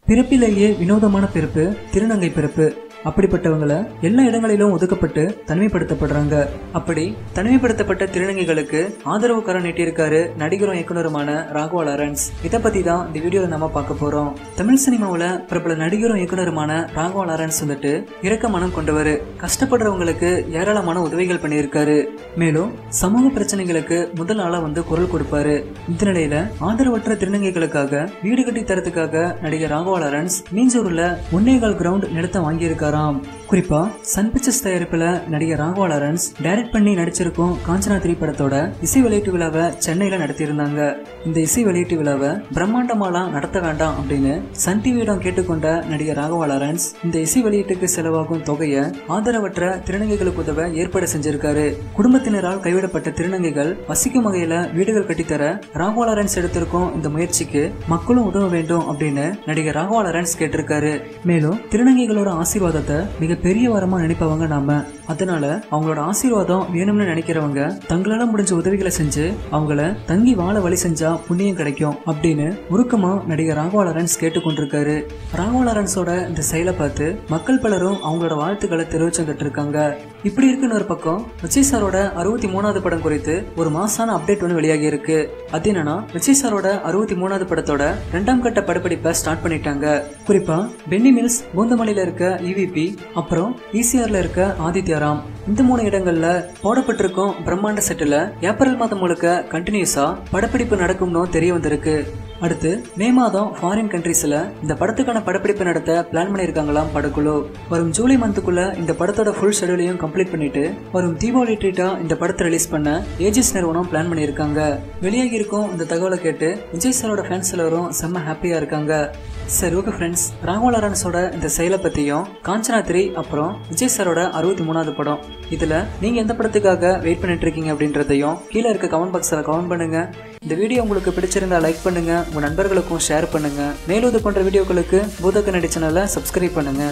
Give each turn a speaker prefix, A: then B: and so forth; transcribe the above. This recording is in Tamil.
A: பிறப்பிலேயே வினோதமான பிறப்பு திருநங்கை பிறப்பு. அப்படிப்பட்டவங்களை எல்லா இடங்களிலும் ஒதுக்கப்பட்டு தனிமைப்படுத்தப்படுறாங்க. அப்படி தனிமைப்படுத்தப்பட்ட திருநங்கைகளுக்கு ஆதரவு கரம் நீட்டியிருக்காரு நடிகரும் இயக்குனருமான ராகவா லாரன்ஸ். இதை பத்தி தான் இந்த வீடியோல நம்ம பார்க்க போறோம். தமிழ் சினிமாவில் பிரபல நடிகரும் இயக்குனருமான ராகவா லாரன்ஸ் வந்துட்டு இரக்க மனம் கொண்டவர். கஷ்டப்படுறவங்களுக்கு ஏராளமான உதவிகள் பண்ணியிருக்காரு. மேலும் சமூக பிரச்சனைகளுக்கு முதல் ஆளா குரல் கொடுப்பாரு. இந்த நிலையில ஆதரவற்ற திருநங்கைகளுக்காக வீடு கட்டி தரத்துக்காக நடிகர் ராகவா லாரன்ஸ் மீஞ்சூர்ல 1.25 கிரவுண்ட் நிலத்தை வாங்கியிருக்காரு. குறிப்பா சன் பிக்சர்ஸ் தயாரிப்புல நடிகர் ராகவா லாரன்ஸ் டைரக்ட் பண்ணி நடிச்சிருக்கும் காஞ்சனா 3 படத்தோட இசை வெளியீட்டு விழாவை சென்னையில நடத்தியிருந்தாங்க. இந்த இசை வெளியீட்டு விழாவை பிரம்மாண்டமாலாம் நடத்த வேண்டாம் அப்படின்னு சன் டிவியிடம் கேட்டுக்கொண்ட நடிகர் ராகவா லாரன்ஸ் இந்த இசை வெளியீட்டுக்கு செலவாகும் தொகையை ஆதரவற்ற திருநங்கைகளுக்கு உதவ ஏற்பாடு செஞ்சிருக்காரு. குடும்பத்தினரால் கைவிடப்பட்ட திருநங்கைகள் வசிக்கும் வகையில வீடுகள் கட்டித்தர ராகவா லாரன்ஸ் எடுத்திருக்கும் இந்த முயற்சிக்கு மக்களும் உதவ வேண்டும் அப்படின்னு நடிகர் ராகவா லாரன்ஸ் கேட்டிருக்காரு. மேலும் திருநங்கைகளோட ஆசீர்வாதத்தை மிக பெரிய வரமா நினைப்பவங்க நாம. அதனால அவங்களோட ஆசீர்வாதம் வேணும்னு நினைக்கிறவங்க தங்களால முடிஞ்ச உதவிகளை செஞ்சு அவங்கள தங்கி வாழ வழி செஞ்சா புண்ணியம் கிடைக்கும் அப்படின்னு உருக்கமா நடிகர் ராகவா லாரன்ஸ் கேட்டுக்கொண்டிருக்காரு. ராகவா லாரன்ஸோட இந்த செயலை பார்த்து மக்கள் பலரும் அவங்களோட வாழ்த்துக்களை தெரிவிச்சுக்கிட்டு இருக்காங்க. இப்படி இருக்குன்னு ஒரு பக்கம் விஜய் சாரோட 63வது படம் குறித்து ஒரு மாசான அப்டேட் ஒன்று வெளியாகி இருக்கு. அது என்னன்னா விஜய் சாரோட 63வது படத்தோட 2ஆம் கட்ட படப்பிடிப்பை ஸ்டார்ட் பண்ணிட்டாங்க. குறிப்பா பென்னி மில்ஸ் பூந்தமல்லியில இருக்க EVP அப்புறம் ECRல இருக்க ஆதித்யாராம் இந்த 3 இடங்கள்ல போடப்பட்டிருக்கும் பிரம்மாண்ட செட்டில் ஏப்ரல் மாதம் முழுக்க கண்டினியூஸா படப்பிடிப்பு நடக்கும்னு தெரிய வந்திருக்கு. அடுத்து மே மாதம் ஃபாரின் கண்ட்ரீஸ்ல இந்த படத்துக்கான படப்பிடிப்பு நடத்த பிளான் பண்ணியிருக்காங்களாம் படக்குழு. வரும் ஜூலை மந்த்துக்குள்ள இந்த படத்தோட ஃபுல் ஷெடியூலையும் கம்ப்ளீட் பண்ணிட்டு வரும் தீபாவளி ட்ரீட்டா இந்த படத்தை ரிலீஸ் பண்ண ஏஜிஸ் நிறுவனம் பிளான் பண்ணியிருக்காங்க. வெளியாகி இருக்கும் இந்த தகவலை கேட்டு விஜய் சாரோட ஃபேன்ஸ் எல்லாரும் செம்ம ஹாப்பியா இருக்காங்க. சரி, ஓகே ஃப்ரெண்ட்ஸ், ராகவா லாரன்ஸோட இந்த செயலை பத்தியும் காஞ்சனா 3 அப்புறம் விஜய் சாரோட 63வது படம் இதுல நீங்க எந்த படத்துக்காக வெயிட் பண்ணிட்டு இருக்கீங்க அப்படின்றதையும் கீழே இருக்க கமெண்ட் பாக்ஸ்ல கமெண்ட் பண்ணுங்க. இந்த வீடியோ உங்களுக்கு பிடிச்சிருந்தா லைக் பண்ணுங்க, உங்க நண்பர்களுக்கும் ஷேர் பண்ணுங்க. மேலும் இது போன்ற வீடியோக்களுக்கு பூதக்கண்ணாடி சேனலை சப்ஸ்கிரைப் பண்ணுங்க.